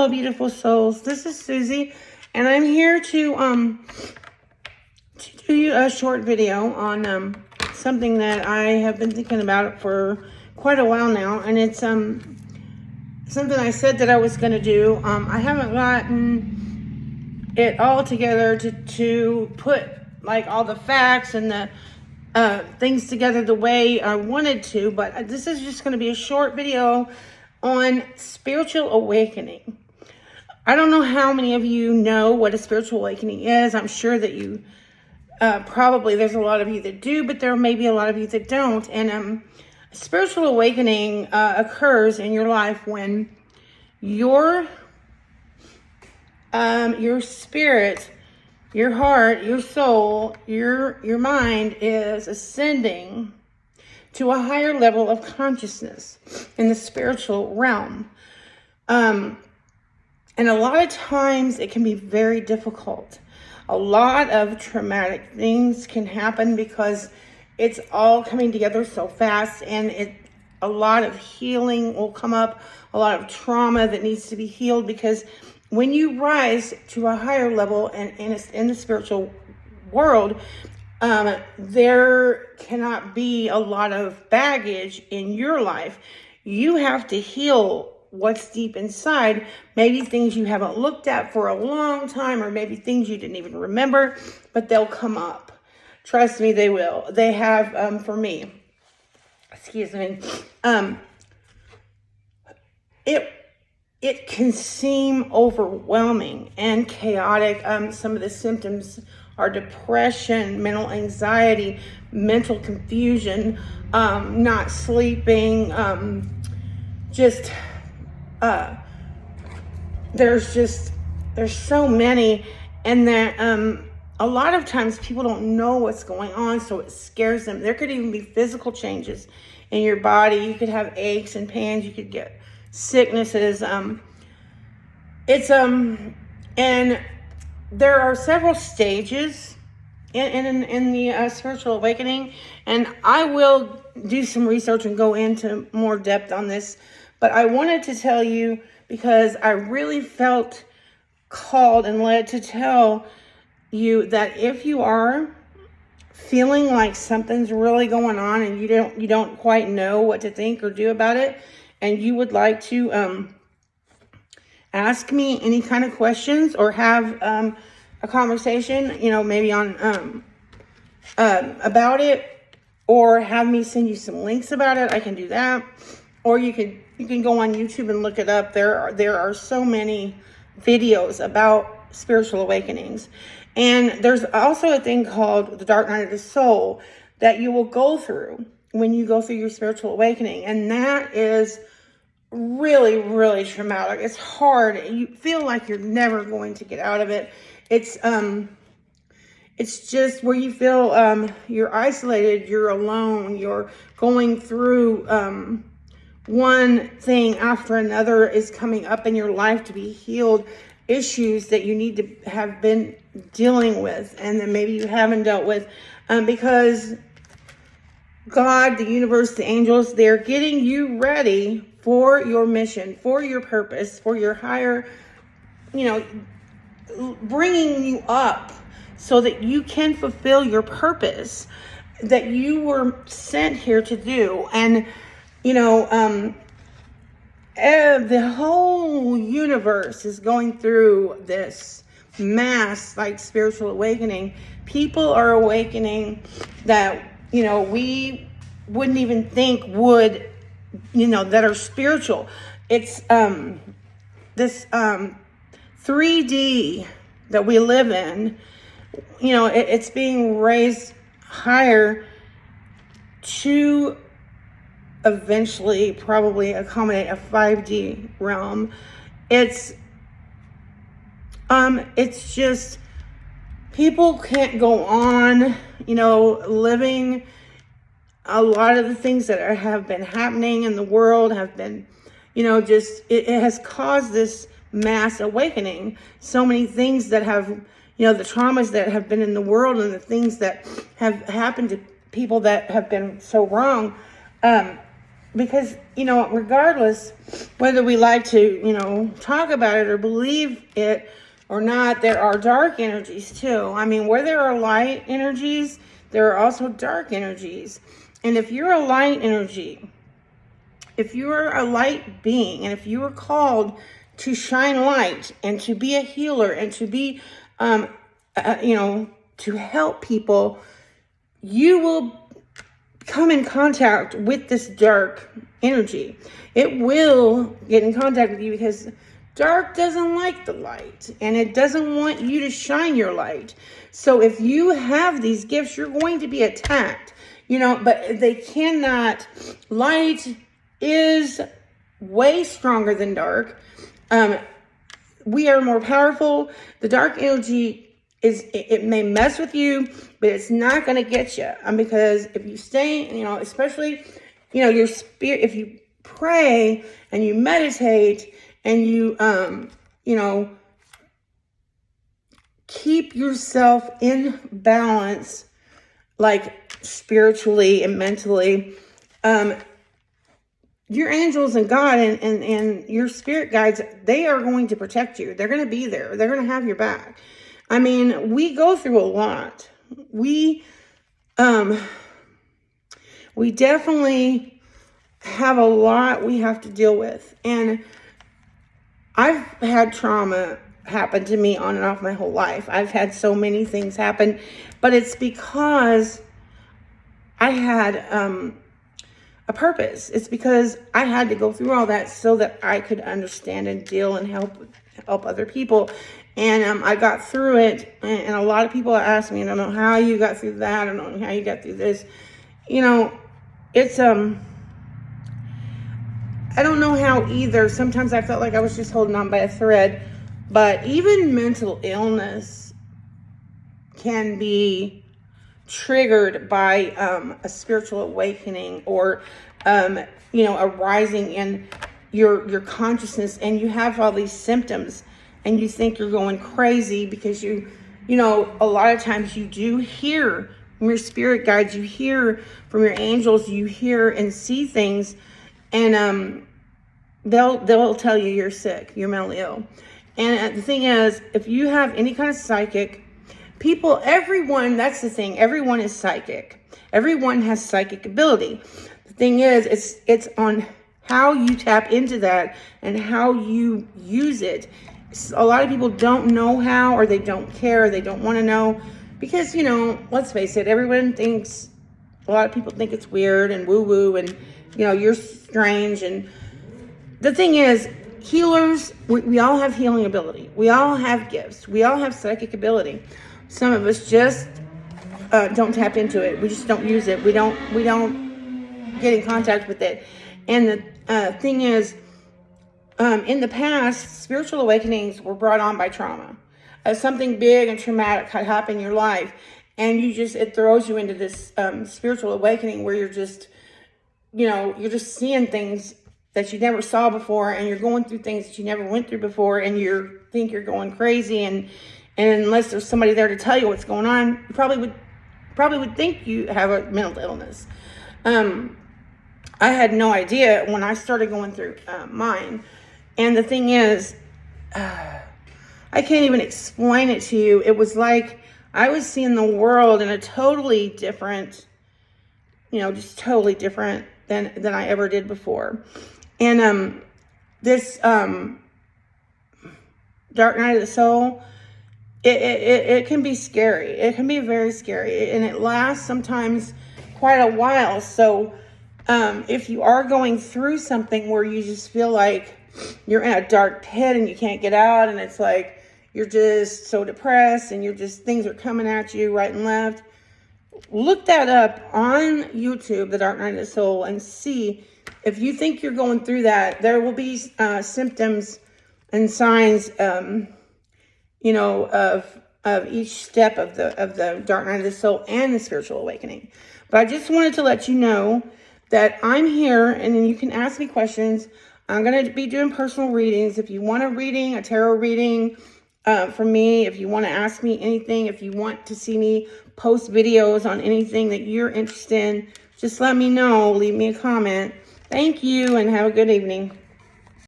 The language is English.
Hello, beautiful souls. This is Susie, and I'm here to do you a short video on something that I have been thinking about for quite a while now, and it's something I said that I was going to do. I haven't gotten it all together to put like all the facts and the things together the way I wanted to, but this is just going to be a short video on spiritual awakening. I don't know how many of you know what a spiritual awakening is. I'm sure that you probably, there's a lot of you that do, but there may be a lot of you that don't. And spiritual awakening occurs in your life when your spirit, your heart, your soul, your mind is ascending to a higher level of consciousness in the spiritual realm. And a lot of times it can be very difficult. A lot of traumatic things can happen because it's all coming together so fast, and a lot of healing will come up, a lot of trauma that needs to be healed, because when you rise to a higher level and in the spiritual world, there cannot be a lot of baggage in your life. You have to heal what's deep inside, maybe things you haven't looked at for a long time, or maybe things you didn't even remember, but they'll come up. Trust me, they will. They have for me. Excuse me. It can seem overwhelming and chaotic. Some of the symptoms are depression, mental anxiety, mental confusion, not sleeping, there's so many, and that a lot of times people don't know what's going on, so it scares them. There could even be physical changes in your body. You could have aches and pains. You could get sicknesses. And there are several stages in the spiritual awakening, and I will do some research and go into more depth on this, but I wanted to tell you because I really felt called and led to tell you that if you are feeling like something's really going on and you don't quite know what to think or do about it, and you would like to ask me any kind of questions or have a conversation, maybe on about it, or have me send you some links about it, I can do that. Or you can go on YouTube and look it up. There are so many videos about spiritual awakenings. And there's also a thing called the dark night of the soul that you will go through when you go through your spiritual awakening. And that is really, really traumatic. It's hard. You feel like you're never going to get out of it. It's just where you feel you're isolated, you're alone, you're going through one thing after another is coming up in your life to be healed, issues that you need to have been dealing with and then maybe you haven't dealt with, because God, the universe, the angels, they're getting you ready for your mission, for your purpose, for your higher, bringing you up so that you can fulfill your purpose that you were sent here to do. And the whole universe is going through this mass spiritual awakening. People are awakening that we wouldn't even think would, that are spiritual. It's this 3D that we live in, it's being raised higher to eventually probably accommodate a 5D realm. It's just, people can't go on, living. A lot of the things that have been happening in the world have been, it has caused this mass awakening. So many things that have, the traumas that have been in the world and the things that have happened to people that have been so wrong. because, regardless whether we like to, talk about it or believe it or not, there are dark energies too. I mean, where there are light energies, there are also dark energies. And if you're a light energy, if you are a light being, and if you are called to shine light and to be a healer and to be, to help people, you will come in contact with this dark energy. It will get in contact with you because dark doesn't like the light, and it doesn't want you to shine your light. So if you have these gifts, you're going to be attacked, but they cannot. Light is way stronger than dark. We are more powerful. The dark energy it may mess with you, but it's not going to get you. Because if you stay, especially, your spirit, if you pray and you meditate and you, keep yourself in balance, like spiritually and mentally, your angels and God and your spirit guides, they are going to protect you. They're going to be there. They're going to have your back. I mean, we go through a lot. We definitely have a lot we have to deal with. And I've had trauma happen to me on and off my whole life. I've had so many things happen, but it's because I had a purpose. It's because I had to go through all that so that I could understand and deal and help other people. And I got through it. And a lot of people ask me, I don't know how you got through that. I don't know how you got through this. It's I don't know how either. Sometimes I felt like I was just holding on by a thread. But even mental illness can be triggered by a spiritual awakening or, a rising in your consciousness, and you have all these symptoms and you think you're going crazy because a lot of times you do hear from your spirit guides, you hear from your angels, you hear and see things, and they'll tell you you're sick, you're mentally ill. And the thing is, if you have any kind of psychic, everyone, that's the thing, everyone is psychic. Everyone has psychic ability. The thing is, it's on how you tap into that and how you use it. A lot of people don't know how, or they don't care, they don't want to know, because, let's face it, a lot of people think it's weird and woo-woo and, you're strange. And the thing is, healers, we all have healing ability. We all have gifts. We all have psychic ability. Some of us just don't tap into it. We just don't use it. We don't get in contact with it. And the thing is, in the past, spiritual awakenings were brought on by trauma. Something big and traumatic had happened in your life, and it throws you into this spiritual awakening where you're just seeing things that you never saw before, and you're going through things that you never went through before, and you think you're going crazy, and unless there's somebody there to tell you what's going on, you probably would think you have a mental illness. I had no idea when I started going through mine. And the thing is, I can't even explain it to you. It was like I was seeing the world in a totally different, just totally different than I ever did before. And this dark night of the soul, it can be scary. It can be very scary, and it lasts sometimes quite a while. So if you are going through something where you just feel like you're in a dark pit and you can't get out, and it's like you're just so depressed and things are coming at you right and left, look that up on YouTube, The Dark Night of the Soul, and see if you think you're going through that. There will be symptoms and signs, of each step of the Dark Night of the Soul and the spiritual awakening. But I just wanted to let you know that I'm here, and then you can ask me questions. I'm going to be doing personal readings. If you want a tarot reading from me, if you want to ask me anything, if you want to see me post videos on anything that you're interested in, just let me know. Leave me a comment. Thank you and have a good evening.